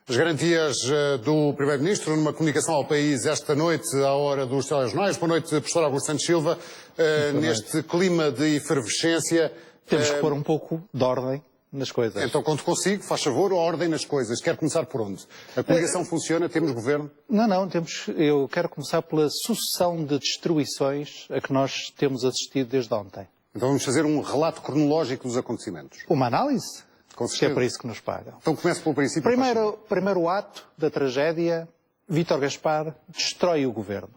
As garantias do Primeiro-Ministro numa comunicação ao país esta noite, à hora dos telejornais. Boa noite, professor Augusto Santos Silva. Neste clima de efervescência... Temos que pôr um pouco de ordem nas coisas. Então, conto consigo, faz favor, ordem nas coisas. Quer começar por onde? A coligação funciona? Temos governo? Não, eu quero começar pela sucessão de destruições a que nós temos assistido desde ontem. Então vamos fazer um relato cronológico dos acontecimentos. Uma análise? Com Que é certeza. para isso que nos pagam. Então comece pelo princípio. Primeiro ato da tragédia, Vítor Gaspar destrói o governo.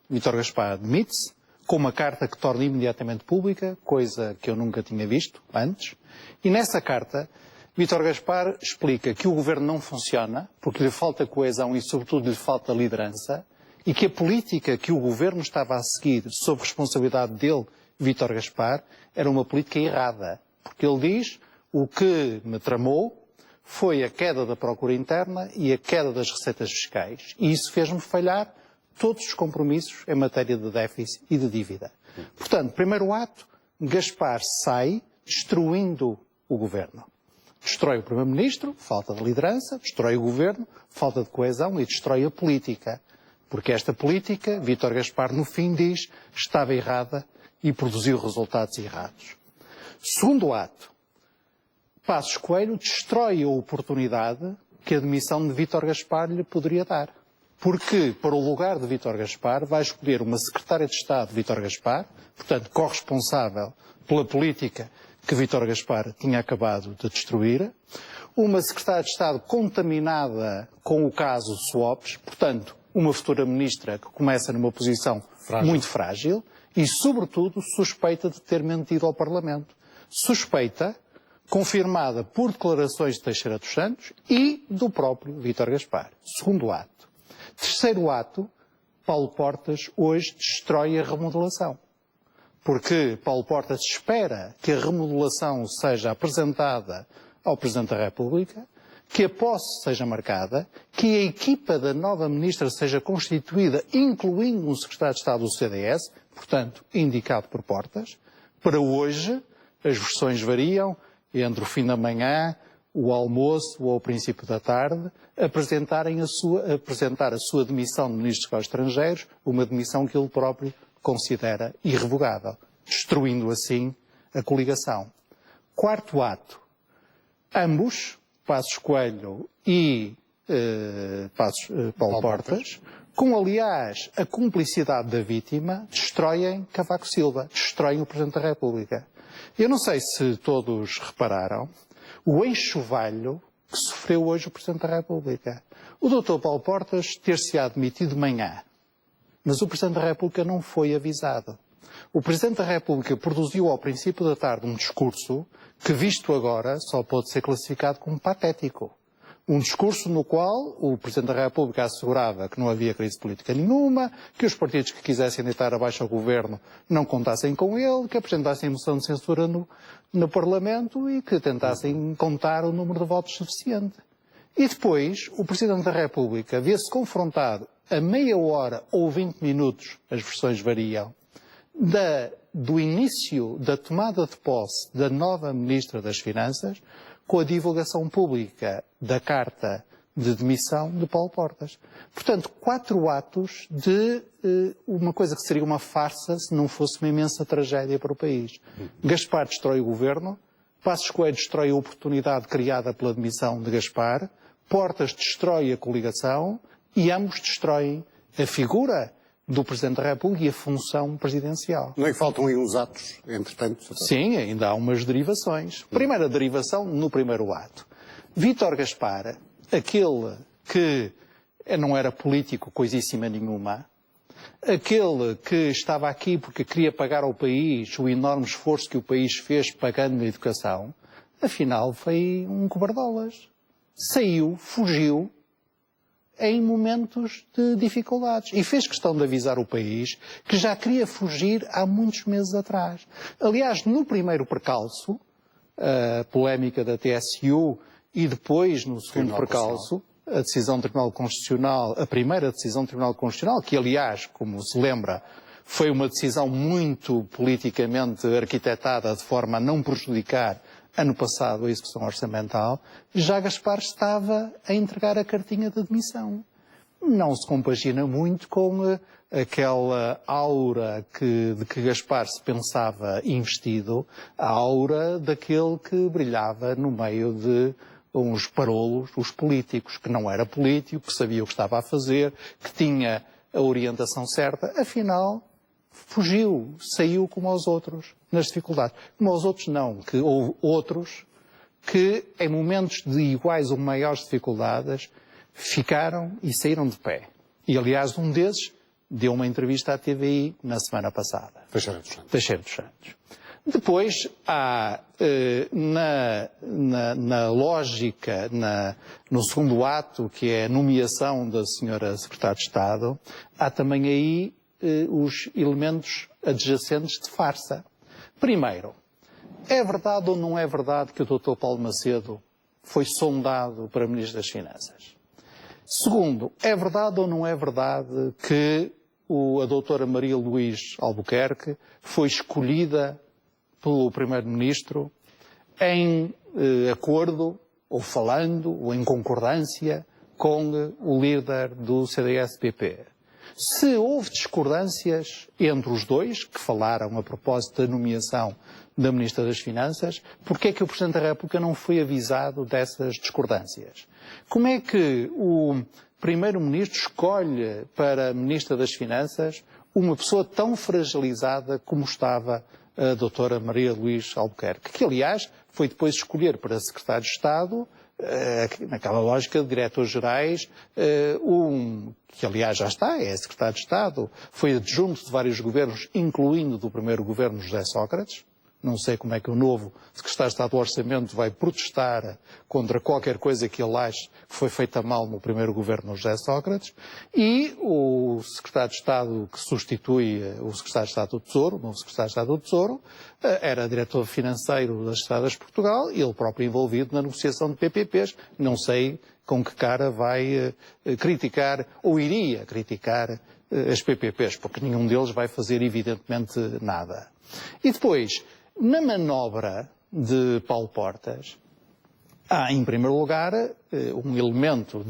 Vítor Gaspar demite-se com uma carta que torna imediatamente pública, coisa que eu nunca tinha visto antes, e nessa carta Vítor Gaspar explica que o governo não funciona, porque lhe falta coesão e sobretudo lhe falta liderança, e que a política que o governo estava a seguir sob responsabilidade dele, Vítor Gaspar, era uma política errada. Porque ele diz: o que me tramou foi a queda da procura interna e a queda das receitas fiscais. E isso fez-me falhar todos os compromissos em matéria de déficit e de dívida. Portanto, primeiro ato, Gaspar sai destruindo o governo. Destrói o Primeiro-Ministro, falta de liderança, destrói o governo, falta de coesão e destrói a política. Porque esta política, Vítor Gaspar no fim diz, estava errada e produziu resultados errados. Segundo ato, Passos Coelho destrói a oportunidade que a demissão de Vítor Gaspar lhe poderia dar. Porque, para o lugar de Vítor Gaspar, vai escolher uma secretária de Estado, Vítor Gaspar, portanto, corresponsável pela política que Vítor Gaspar tinha acabado de destruir, uma secretária de Estado contaminada com o caso Swaps, portanto, uma futura ministra que começa numa posição muito frágil e, sobretudo, suspeita de ter mentido ao Parlamento. Suspeita confirmada por declarações de Teixeira dos Santos e do próprio Vítor Gaspar. Segundo ato. Terceiro ato, Paulo Portas hoje destrói a remodelação. Porque Paulo Portas espera que a remodelação seja apresentada ao Presidente da República, que a posse seja marcada, que a equipa da nova ministra seja constituída, incluindo um secretário de Estado do CDS, portanto, indicado por Portas. Para hoje, as versões variam entre o fim da manhã, o almoço ou o princípio da tarde, apresentar a sua demissão de Ministro dos Estrangeiros, uma demissão que ele próprio considera irrevogável, destruindo assim a coligação. Quarto ato, ambos, Passos Coelho e Paulo Portas, com aliás a cumplicidade da vítima, destroem Cavaco Silva, destroem o Presidente da República. Eu não sei se todos repararam o enxovalho que sofreu hoje o Presidente da República. O Dr. Paulo Portas ter-se-á demitido de manhã, mas o Presidente da República não foi avisado. O Presidente da República produziu ao princípio da tarde um discurso que, visto agora, só pode ser classificado como patético. Um discurso no qual o Presidente da República assegurava que não havia crise política nenhuma, que os partidos que quisessem deitar abaixo ao governo não contassem com ele, que apresentassem moção de censura no Parlamento e que tentassem contar o número de votos suficiente. E depois o Presidente da República vê-se confrontado a meia hora ou 20 minutos, as versões variam, do início da tomada de posse da nova Ministra das Finanças, com a divulgação pública da carta de demissão de Paulo Portas. Portanto, 4 atos de uma coisa que seria uma farsa se não fosse uma imensa tragédia para o país. Gaspar destrói o governo, Passos Coelho destrói a oportunidade criada pela demissão de Gaspar, Portas destrói a coligação e ambos destroem a figura do Presidente da República e a função presidencial. Não é que faltam aí uns atos, entretanto? Sim, ainda há umas derivações. Primeira derivação no primeiro ato. Vítor Gaspar, aquele que não era político coisíssima nenhuma, aquele que estava aqui porque queria pagar ao país o enorme esforço que o país fez pagando a educação, afinal foi um cobardolas. Saiu, fugiu, em momentos de dificuldades. E fez questão de avisar o país que já queria fugir há muitos meses atrás. Aliás, no primeiro percalço, a polémica da TSU e depois, no segundo percalço, a decisão do Tribunal Constitucional, a primeira decisão do Tribunal Constitucional, que aliás, como se lembra, foi uma decisão muito politicamente arquitetada de forma a não prejudicar ano passado, a execução orçamental, já Gaspar estava a entregar a cartinha de admissão. Não se compagina muito com aquela aura de que Gaspar se pensava investido, a aura daquele que brilhava no meio de uns parolos, os políticos, que não era político, que sabia o que estava a fazer, que tinha a orientação certa, afinal fugiu, saiu como aos outros, nas dificuldades. Como aos outros não, que houve outros que em momentos de iguais ou maiores dificuldades ficaram e saíram de pé. E aliás um desses deu uma entrevista à TVI na semana passada. Teixeira dos Santos. Depois há, na lógica, no segundo ato, que é a nomeação da senhora Secretária de Estado, há também aí os elementos adjacentes de farsa. Primeiro, é verdade ou não é verdade que o Dr. Paulo Macedo foi sondado para Ministro das Finanças? Segundo, é verdade ou não é verdade que a doutora Maria Luís Albuquerque foi escolhida pelo Primeiro-Ministro em acordo, ou falando, ou em concordância com o líder do CDS-PP? Se houve discordâncias entre os dois, que falaram a propósito da nomeação da Ministra das Finanças, porque é que o Presidente da República não foi avisado dessas discordâncias? Como é que o Primeiro-Ministro escolhe para a Ministra das Finanças uma pessoa tão fragilizada como estava a doutora Maria Luís Albuquerque, que aliás foi depois escolher para Secretário de Estado, naquela lógica de diretores-gerais, que aliás já está, é Secretário de Estado, foi adjunto de vários governos, incluindo do primeiro governo José Sócrates. Não sei como é que o novo Secretário de Estado do Orçamento vai protestar contra qualquer coisa que ele ache que foi feita mal no primeiro governo José Sócrates. E o Secretário de Estado que substitui o Secretário de Estado do Tesouro, o novo Secretário de Estado do Tesouro, era diretor financeiro das Estradas de Portugal e ele próprio envolvido na negociação de PPPs. Não sei com que cara vai criticar, ou iria criticar, as PPPs, porque nenhum deles vai fazer evidentemente nada. E depois, na manobra de Paulo Portas, há, em primeiro lugar, um elemento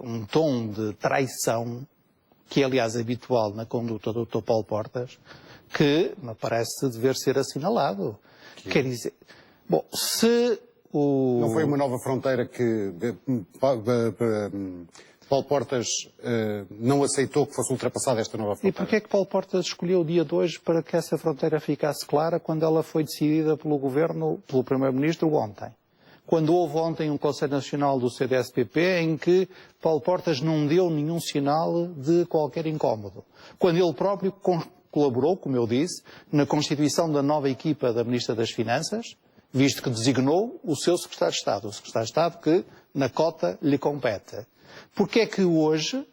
um tom de traição, que é, aliás, habitual na conduta do Dr. Paulo Portas, que me parece dever ser assinalado. Quer dizer, bom, se o... Não foi uma nova fronteira que Paulo Portas não aceitou que fosse ultrapassada esta nova fronteira? E porquê é que Paulo Portas escolheu o dia de hoje para que essa fronteira ficasse clara quando ela foi decidida pelo Governo, pelo Primeiro-Ministro ontem? Quando houve ontem um Conselho Nacional do CDS-PP em que Paulo Portas não deu nenhum sinal de qualquer incómodo. Quando ele próprio colaborou, como eu disse, na constituição da nova equipa da Ministra das Finanças, visto que designou o seu Secretário de Estado, o Secretário de Estado que na cota lhe compete. Porque é que hoje,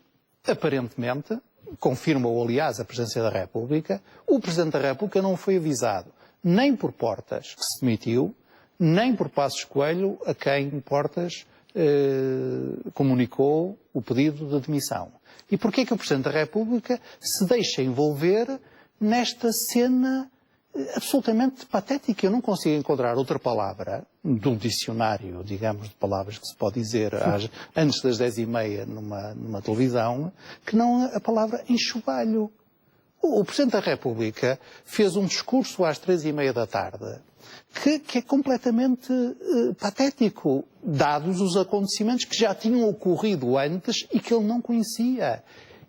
aparentemente, confirma-o aliás a Presidência da República, o Presidente da República não foi avisado nem por Portas, que se demitiu, nem por Passos Coelho, a quem Portas comunicou o pedido de demissão. E porquê é que o Presidente da República se deixa envolver nesta cena absolutamente patética? Eu não consigo encontrar outra palavra do dicionário, digamos, de palavras que se pode dizer antes das 10h30 numa televisão, que não a palavra enxovalho. O Presidente da República fez um discurso às 3h30 da tarde que é completamente patético, dados os acontecimentos que já tinham ocorrido antes e que ele não conhecia.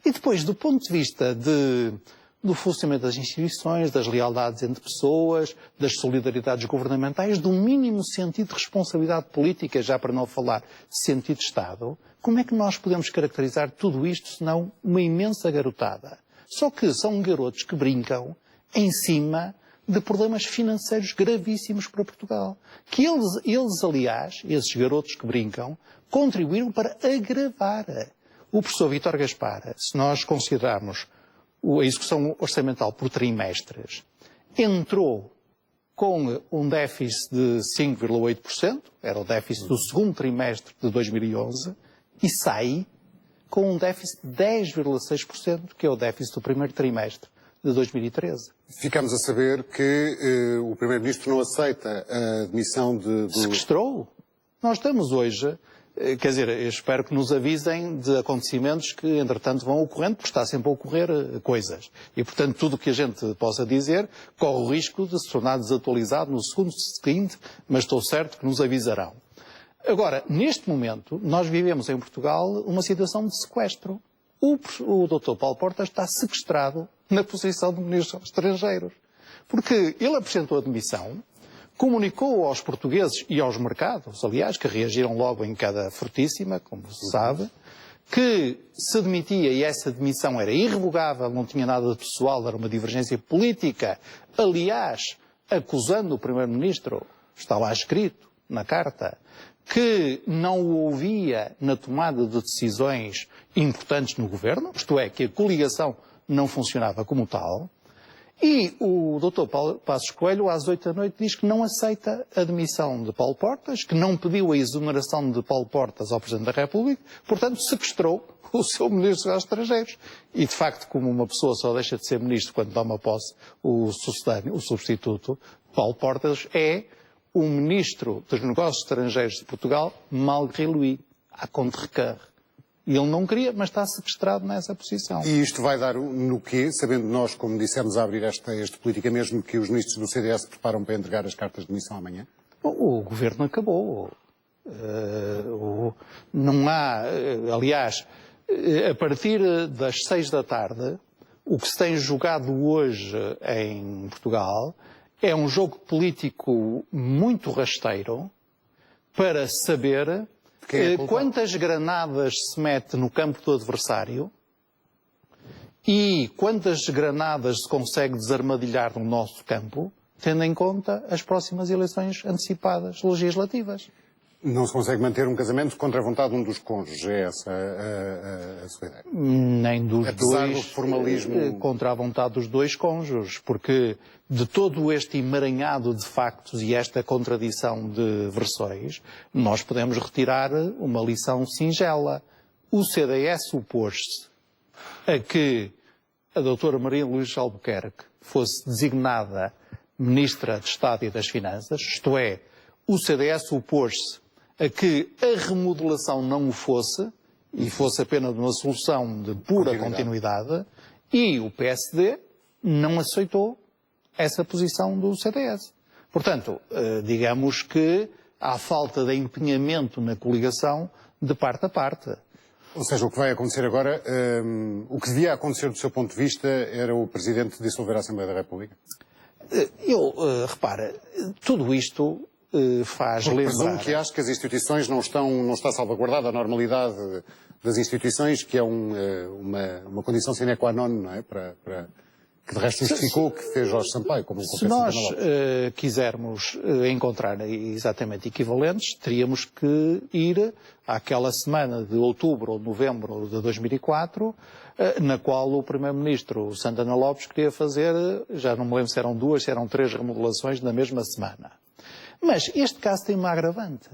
E depois, do ponto de vista do funcionamento das instituições, das lealdades entre pessoas, das solidariedades governamentais, do mínimo sentido de responsabilidade política, já para não falar de sentido de Estado, como é que nós podemos caracterizar tudo isto senão uma imensa garotada? Só que são garotos que brincam em cima de problemas financeiros gravíssimos para Portugal. Que eles, aliás, esses garotos que brincam, contribuíram para agravar. O professor Vítor Gaspar, se nós considerarmos a execução orçamental por trimestres, entrou com um déficit de 5,8%, era o déficit do segundo trimestre de 2011, e sai com um déficit de 10,6%, que é o déficit do primeiro trimestre de 2013. Ficamos a saber que o Primeiro-Ministro não aceita a demissão do... Sequestrou. Nós estamos hoje, quer dizer, eu espero que nos avisem de acontecimentos que, entretanto, vão ocorrendo, porque está sempre a ocorrer coisas. E, portanto, tudo o que a gente possa dizer corre o risco de se tornar desatualizado no segundo seguinte, mas estou certo que nos avisarão. Agora, neste momento, nós vivemos em Portugal uma situação de sequestro. O Dr. Paulo Portas está sequestrado na posição de Ministro dos Estrangeiros. Porque ele apresentou a demissão, comunicou aos portugueses e aos mercados, aliás, que reagiram logo em queda fortíssima, como se sabe, que se demitia e essa demissão era irrevogável, não tinha nada de pessoal, era uma divergência política. Aliás, acusando o Primeiro-Ministro, está lá escrito na carta, que não o ouvia na tomada de decisões importantes no governo, isto é, que a coligação não funcionava como tal. E o Dr. Passos Coelho, às 8 da noite, diz que não aceita a demissão de Paulo Portas, que não pediu a exoneração de Paulo Portas ao Presidente da República, portanto, sequestrou o seu Ministro dos Estrangeiros. E, de facto, como uma pessoa só deixa de ser Ministro quando toma posse o sucedâneo, o substituto, Paulo Portas é o Ministro dos Negócios Estrangeiros de Portugal, malgré lui, à contre-cœur. E ele não queria, mas está sequestrado nessa posição. E isto vai dar no quê? Sabendo nós, como dissemos a abrir esta política, mesmo que os ministros do CDS se preparam para entregar as cartas de demissão amanhã? O governo acabou. Não há, aliás, a partir das 6 da tarde, o que se tem jogado hoje em Portugal é um jogo político muito rasteiro para saber quantas granadas se mete no campo do adversário e quantas granadas se consegue desarmadilhar no nosso campo, tendo em conta as próximas eleições antecipadas legislativas. Não se consegue manter um casamento contra a vontade de um dos cônjuges, é essa a sua ideia? Nem dos Apesar dois, do formalismo... contra a vontade dos dois cônjuges, porque de todo este emaranhado de factos e esta contradição de versões, nós podemos retirar uma lição singela. O CDS opôs-se a que a doutora Maria Luísa Albuquerque fosse designada Ministra de Estado e das Finanças, isto é, o CDS opôs-se a que a remodelação não o fosse, e fosse apenas uma solução de pura continuidade, e o PSD não aceitou essa posição do CDS. Portanto, digamos que há falta de empenhamento na coligação de parte a parte. Ou seja, o que vai acontecer agora, o que devia acontecer do seu ponto de vista era o Presidente dissolver a Assembleia da República? Repara, tudo isto faz lembrar... Presumo que acho que as instituições não está salvaguardada a normalidade das instituições, que é uma condição sine qua non, não é? Que de resto justificou o que fez Jorge Sampaio, como Se nós quisermos encontrar exatamente equivalentes, teríamos que ir àquela semana de outubro ou novembro de 2004, na qual o Primeiro-Ministro Santana Lopes queria fazer, já não me lembro se eram 2, se eram 3 remodelações na mesma semana. Mas este caso tem uma agravante.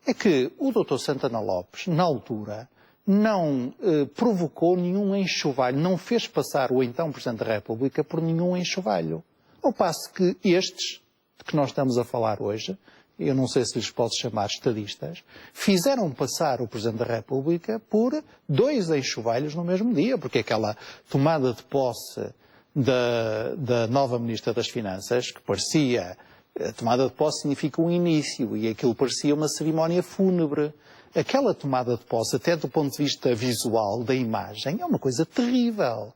É que o Dr. Santana Lopes, na altura, não provocou nenhum enxovalho, não fez passar o então Presidente da República por nenhum enxovalho. Ao passo que estes, de que nós estamos a falar hoje, eu não sei se lhes posso chamar estadistas, fizeram passar o Presidente da República por 2 enxovalhos no mesmo dia, porque aquela tomada de posse da nova Ministra das Finanças, que parecia... A tomada de posse significa um início e aquilo parecia uma cerimónia fúnebre. Aquela tomada de posse, até do ponto de vista visual, da imagem, é uma coisa terrível.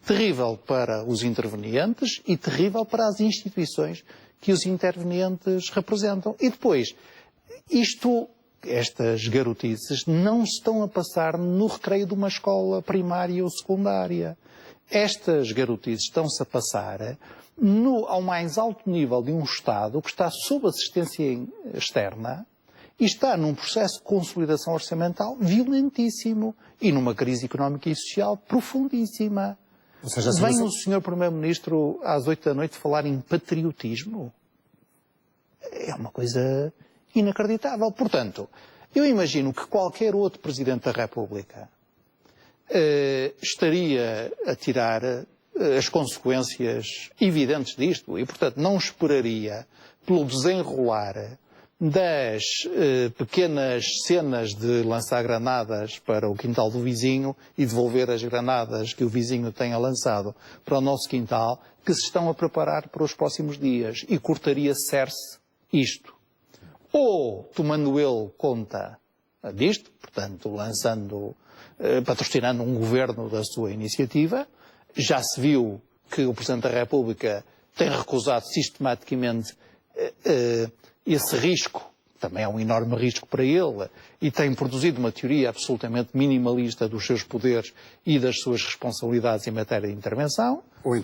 Terrível para os intervenientes e terrível para as instituições que os intervenientes representam. E depois, estas garotices não estão a passar no recreio de uma escola primária ou secundária. Estas garotices estão-se a passar ao mais alto nível de um Estado que está sob assistência externa e está num processo de consolidação orçamental violentíssimo e numa crise económica e social profundíssima. Ou seja, Vem o Sr. Primeiro-Ministro às 8 da noite falar em patriotismo? É uma coisa inacreditável. Portanto, eu imagino que qualquer outro Presidente da República estaria a tirar as consequências evidentes disto e, portanto, não esperaria pelo desenrolar das pequenas cenas de lançar granadas para o quintal do vizinho e devolver as granadas que o vizinho tenha lançado para o nosso quintal, que se estão a preparar para os próximos dias e cortaria cerce isto. Ou tomando ele conta disto, portanto, patrocinando um governo da sua iniciativa, já se viu que o Presidente da República tem recusado sistematicamente esse risco, também é um enorme risco para ele, e tem produzido uma teoria absolutamente minimalista dos seus poderes e das suas responsabilidades em matéria de intervenção. Ou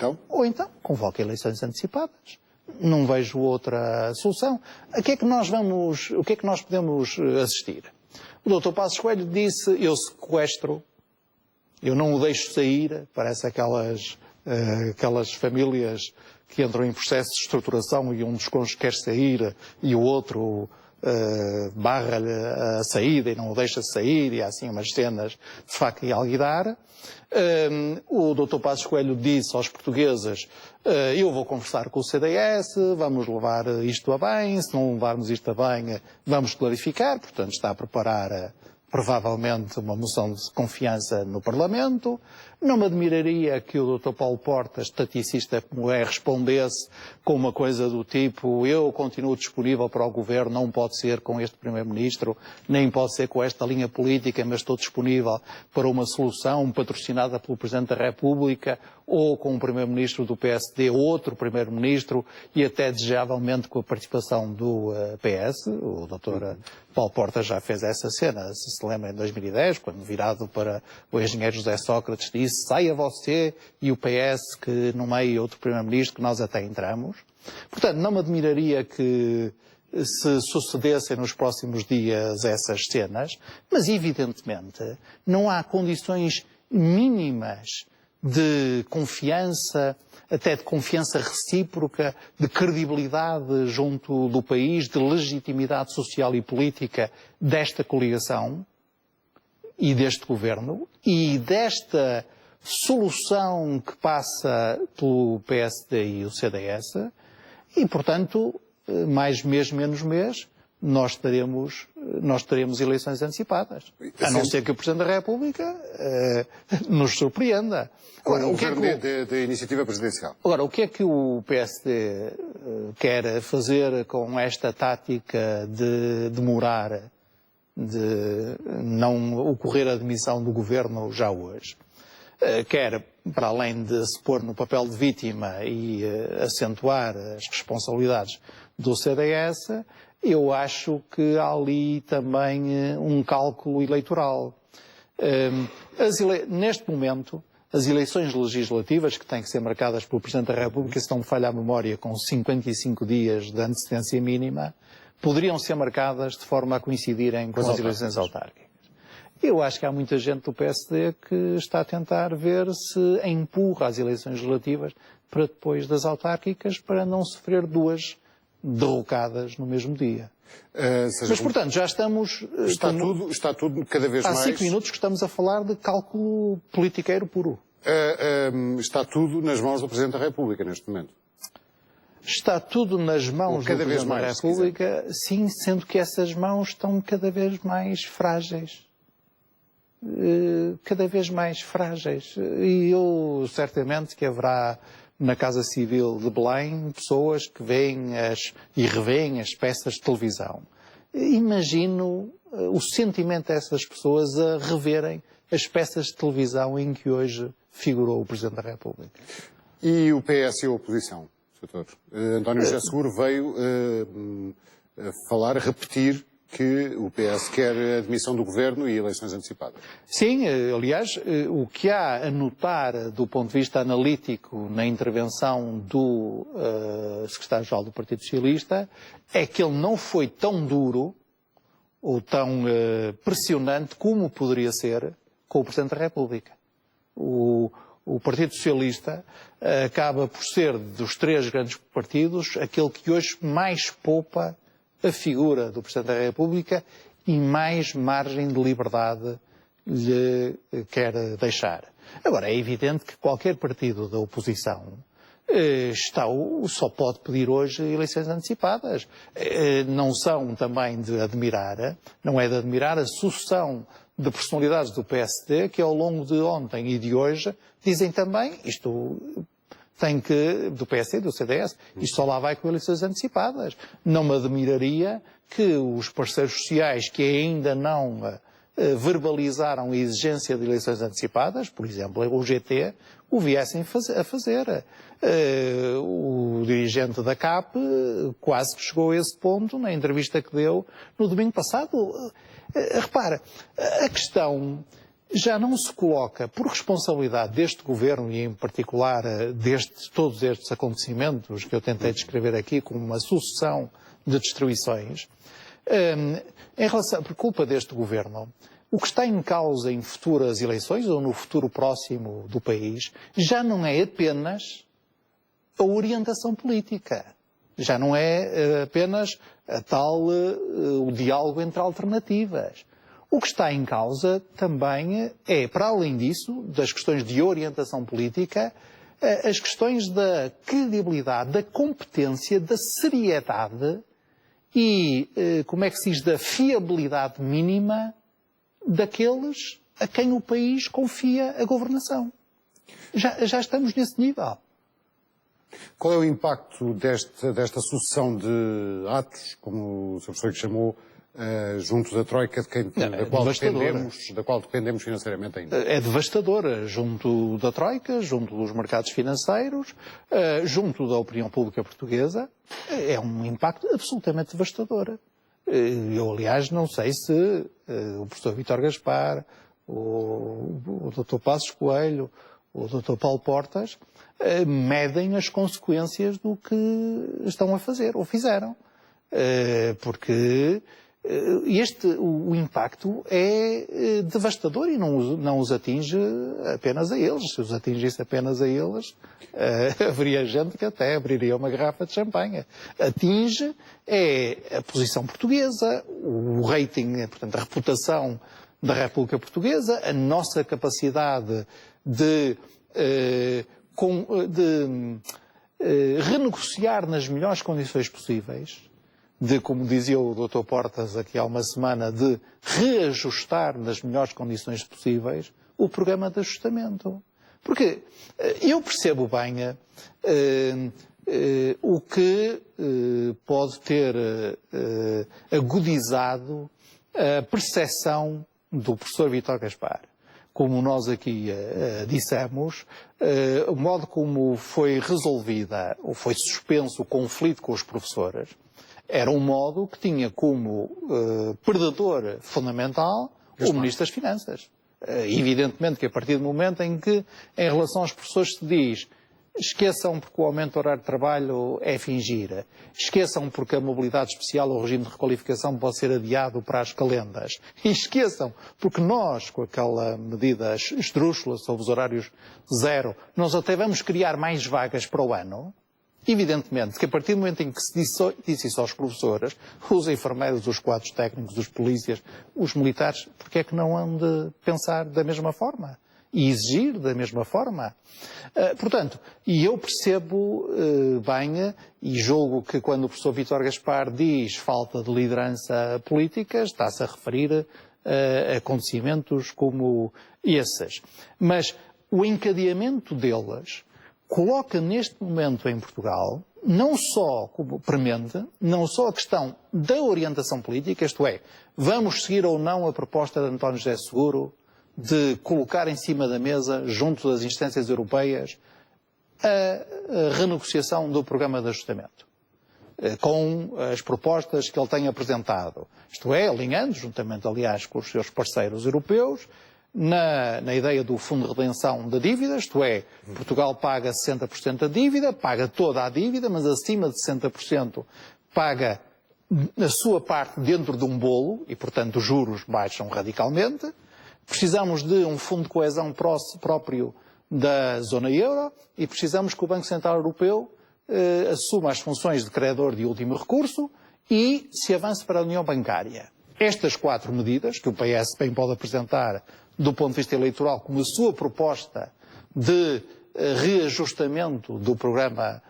então, convoca eleições antecipadas. Não vejo outra solução. O que é que nós podemos assistir? O Dr. Passos Coelho disse, eu sequestro, eu não o deixo sair, parece aquelas famílias que entram em processo de estruturação e um dos cônjuges quer sair e o outro barra-lhe a saída e não o deixa sair, e há assim umas cenas de faca e alguidar. O Dr. Passos Coelho disse aos portugueses, eu vou conversar com o CDS, vamos levar isto a bem, se não levarmos isto a bem, vamos clarificar, portanto está a preparar provavelmente uma moção de confiança no Parlamento. Não me admiraria que o Dr. Paulo Portas, estaticista como é, respondesse com uma coisa do tipo, eu continuo disponível para o Governo, não pode ser com este Primeiro-Ministro, nem pode ser com esta linha política, mas estou disponível para uma solução patrocinada pelo Presidente da República ou com o Primeiro-Ministro do PSD, outro Primeiro-Ministro e até desejavelmente com a participação do PS. O Dr. Paulo Portas já fez essa cena, se lembra, em 2010, quando virado para o engenheiro José Sócrates disse saia você e o PS que nomeie outro Primeiro-Ministro que nós até entramos. Portanto, não me admiraria que se sucedessem nos próximos dias essas cenas, mas evidentemente não há condições mínimas de confiança, até de confiança recíproca, de credibilidade junto do país, de legitimidade social e política desta coligação e deste governo e desta solução que passa pelo PSD e o CDS e, portanto, mais mês, menos mês, nós teremos eleições antecipadas. A não ser que o Presidente da República nos surpreenda. Agora, o governo da iniciativa presidencial. Agora, o que é que o PSD quer fazer com esta tática de demorar, de não ocorrer a demissão do governo já hoje? Quer, para além de se pôr no papel de vítima e acentuar as responsabilidades do CDS, eu acho que há ali também um cálculo eleitoral. Neste momento, as eleições legislativas, que têm que ser marcadas pelo Presidente da República, se não me falha a memória, com 55 dias de antecedência mínima, poderiam ser marcadas de forma a coincidirem com as eleições autárquicas. Eu acho que há muita gente do PSD que está a tentar ver se empurra as eleições legislativas para depois das autárquicas, para não sofrer duas derrocadas no mesmo dia. Mas, portanto, já estamos... Está tudo cada vez mais... Há 5 minutos que estamos a falar de cálculo politiqueiro puro. Está tudo nas mãos do Presidente da República, neste momento. Está tudo nas mãos do Presidente da República, sim, sendo que essas mãos estão cada vez mais frágeis. Cada vez mais frágeis. E eu, certamente, que haverá na Casa Civil de Belém pessoas que veem e revêem as peças de televisão. Imagino o sentimento dessas pessoas a reverem as peças de televisão em que hoje figurou o Presidente da República. E o PS e a oposição, Sr. António José Seguro veio repetir que o PS quer a demissão do Governo e eleições antecipadas. Sim, aliás, o que há a notar do ponto de vista analítico na intervenção do secretário-geral do Partido Socialista é que ele não foi tão duro ou tão pressionante como poderia ser com o Presidente da República. O Partido Socialista acaba por ser, dos 3 grandes partidos, aquele que hoje mais poupa a figura do Presidente da República e mais margem de liberdade lhe quer deixar. Agora, é evidente que qualquer partido da oposição só pode pedir hoje eleições antecipadas. Não são também de admirar, não é de admirar a sucessão de personalidades do PSD que ao longo de ontem e de hoje dizem também, do PSD, do CDS, isto só lá vai com eleições antecipadas. Não me admiraria que os parceiros sociais que ainda não verbalizaram a exigência de eleições antecipadas, por exemplo, o GT, o viessem a fazer. O dirigente da CAP quase que chegou a esse ponto na entrevista que deu no domingo passado. Repara, a questão já não se coloca por responsabilidade deste governo e em particular todos estes acontecimentos que eu tentei descrever aqui como uma sucessão de destruições, por culpa deste governo. O que está em causa em futuras eleições ou no futuro próximo do país já não é apenas a orientação política. Já não é apenas o diálogo entre alternativas. O que está em causa também é, para além disso, das questões de orientação política, as questões da credibilidade, da competência, da seriedade e, como é que se diz, da fiabilidade mínima daqueles a quem o país confia a governação. Já estamos nesse nível. Qual é o impacto desta sucessão de atos, como o Sr. Professor chamou, junto da Troika, da qual dependemos financeiramente ainda? É devastadora, junto da Troika, junto dos mercados financeiros, junto da opinião pública portuguesa. É um impacto absolutamente devastador. Eu, aliás, não sei se o professor Vítor Gaspar, o Dr. Passos Coelho, o Dr. Paulo Portas medem as consequências do que estão a fazer, ou fizeram. Porque o impacto é devastador e não os atinge apenas a eles. Se os atingisse apenas a eles, haveria gente que até abriria uma garrafa de champanhe. Atinge a posição portuguesa, o rating, portanto, a reputação da República Portuguesa, a nossa capacidade de renegociar nas melhores condições possíveis, como dizia o Dr. Portas aqui há uma semana, de reajustar nas melhores condições possíveis o programa de ajustamento. Porque eu percebo bem o que pode ter agudizado a percepção do professor Vítor Gaspar. Como nós aqui dissemos, o modo como foi resolvida ou foi suspenso o conflito com os professores era um modo que tinha como predador fundamental o Ministro das Finanças. Evidentemente que a partir do momento em que, em relação aos professores, se diz esqueçam porque o aumento do horário de trabalho é fingir, esqueçam porque a mobilidade especial ou o regime de requalificação pode ser adiado para as calendas, e esqueçam porque nós, com aquela medida esdrúxula sobre os horários zero, nós até vamos criar mais vagas para o ano. Evidentemente que a partir do momento em que se disse isso aos professores, os enfermeiros, os quadros técnicos, os polícias, os militares, porque é que não hão de pensar da mesma forma? E exigir da mesma forma? Portanto, e eu percebo bem, e julgo que quando o professor Vítor Gaspar diz falta de liderança política, está-se a referir a acontecimentos como esses. Mas o encadeamento deles coloca neste momento em Portugal, não só como premente, não só a questão da orientação política, isto é, vamos seguir ou não a proposta de António José Seguro de colocar em cima da mesa, junto das instâncias europeias, a renegociação do programa de ajustamento, com as propostas que ele tem apresentado. Isto é, alinhando, juntamente, aliás, com os seus parceiros europeus, na ideia do Fundo de Redenção da Dívida, isto é, Portugal paga 60% da dívida, paga toda a dívida, mas acima de 60% paga a sua parte dentro de um bolo e, portanto, os juros baixam radicalmente. Precisamos de um fundo de coesão próprio da zona euro e precisamos que o Banco Central Europeu assuma as funções de credor de último recurso e se avance para a União Bancária. estas 4 medidas, que o PS bem pode apresentar do ponto de vista eleitoral como a sua proposta de reajustamento do programa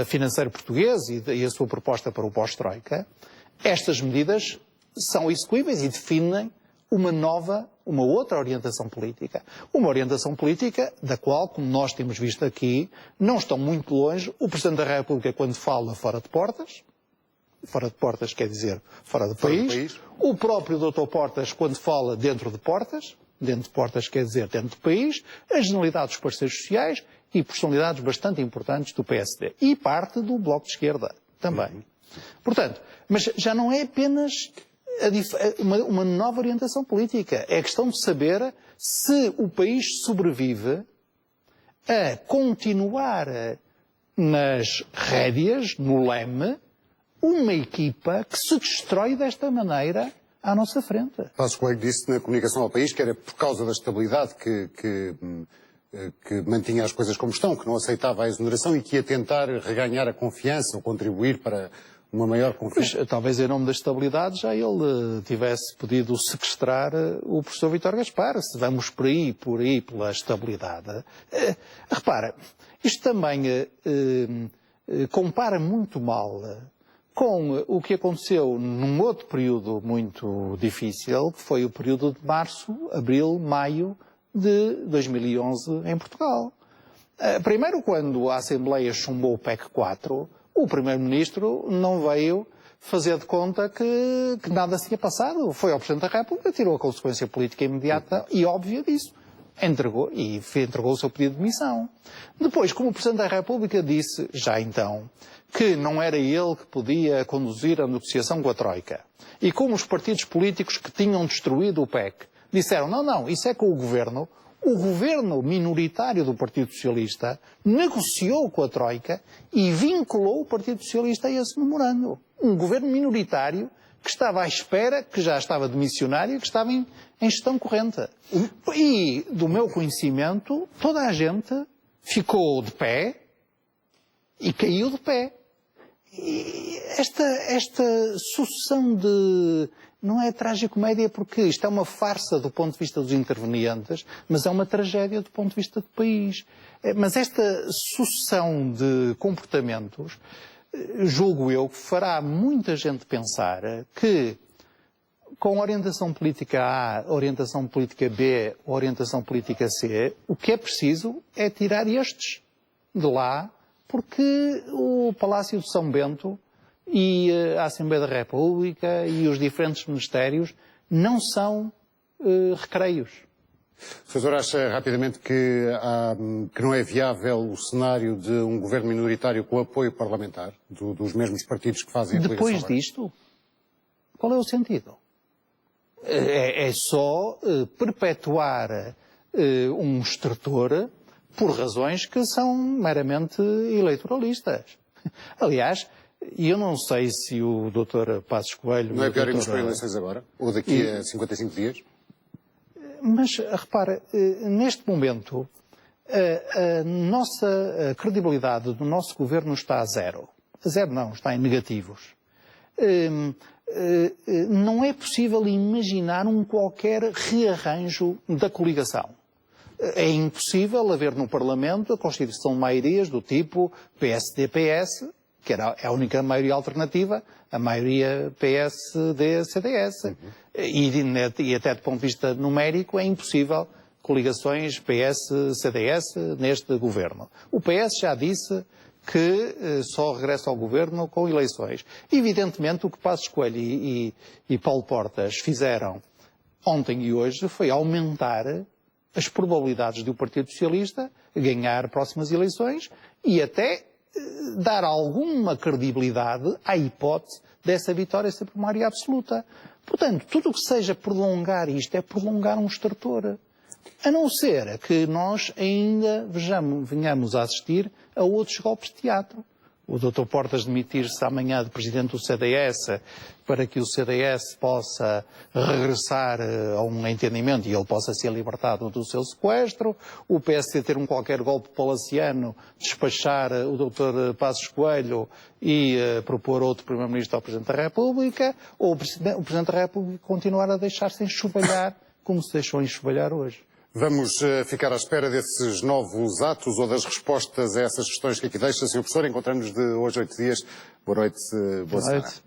financeiro português e a sua proposta para o pós-Troika, estas medidas são execuíveis e definem uma outra orientação política. Uma orientação política da qual, como nós temos visto aqui, não estão muito longe o Presidente da República quando fala fora de portas quer dizer fora do país, o próprio Dr. Portas quando fala dentro de portas quer dizer dentro do país, a generalidade dos parceiros sociais e personalidades bastante importantes do PSD. E parte do Bloco de Esquerda também. Portanto, mas já não é apenas uma nova orientação política. É questão de saber se o país sobrevive a continuar nas rédeas, no leme, uma equipa que se destrói desta maneira à nossa frente. Passos Coelho disse na comunicação ao país que era por causa da estabilidade que mantinha as coisas como estão, que não aceitava a exoneração e que ia tentar reganhar a confiança ou contribuir para uma maior confiança. Pois, talvez em nome da estabilidade já ele tivesse podido sequestrar o professor Vítor Gaspar. Se vamos por aí pela estabilidade. Repara, isto também compara muito mal com o que aconteceu num outro período muito difícil, que foi o período de março, abril, maio de 2011 em Portugal. Primeiro, quando a Assembleia chumbou o PEC 4, o Primeiro-Ministro não veio fazer de conta que nada se tinha passado. Foi ao Presidente da República, tirou a consequência política imediata e óbvia disso. Entregou o seu pedido de demissão. Depois, como o Presidente da República disse, já então, que não era ele que podia conduzir a negociação com a Troika, e como os partidos políticos que tinham destruído o PEC disseram, não, isso é com o governo minoritário do Partido Socialista negociou com a Troika e vinculou o Partido Socialista a esse memorando. Um governo minoritário que estava à espera, que já estava demissionário, que estava em gestão corrente. E, do meu conhecimento, toda a gente ficou de pé e caiu de pé. E esta sucessão de... Não é tragicomédia porque isto é uma farsa do ponto de vista dos intervenientes, mas é uma tragédia do ponto de vista do país. Mas esta sucessão de comportamentos, julgo eu, que fará muita gente pensar que com orientação política A, orientação política B, orientação política C, o que é preciso é tirar estes de lá, porque o Palácio de São Bento e a Assembleia da República e os diferentes ministérios não são recreios. O senhor acha rapidamente que não é viável o cenário de um governo minoritário com apoio parlamentar, dos mesmos partidos que fazem a coligação? Depois disto, qual é o sentido? É só perpetuar um extrator por razões que são meramente eleitoralistas. Aliás, e eu não sei se o Dr. Passos Coelho... Não é pior irmos para eleições agora? Ou daqui a 55 dias? Mas, repara, neste momento, a nossa credibilidade do nosso governo está a zero. A zero não, está em negativos. Não é possível imaginar um qualquer rearranjo da coligação. É impossível haver no Parlamento a constituição de maiorias do tipo PSD-PS, que era a única maioria alternativa, a maioria PSD-CDS. E até do ponto de vista numérico é impossível coligações PS-CDS neste governo. O PS já disse que só regressa ao governo com eleições. Evidentemente o que Passos Coelho e Paulo Portas fizeram ontem e hoje foi aumentar as probabilidades do Partido Socialista ganhar próximas eleições e até dar alguma credibilidade à hipótese dessa vitória ser por maioria absoluta. Portanto, tudo o que seja prolongar isto é prolongar um extrator. A não ser que nós ainda venhamos a assistir a outros golpes de teatro, o Dr. Portas demitir-se amanhã de presidente do CDS para que o CDS possa regressar a um entendimento e ele possa ser libertado do seu sequestro, o PSD ter um qualquer golpe palaciano, despachar o Dr. Passos Coelho e propor outro Primeiro-Ministro ao Presidente da República, ou o Presidente da República continuar a deixar-se enxovalhar como se deixou enxovalhar hoje. Vamos ficar à espera desses novos atos ou das respostas a essas questões que aqui deixa, Sr. Professor. Encontramos-nos de hoje 8 dias. Boa noite, boa semana.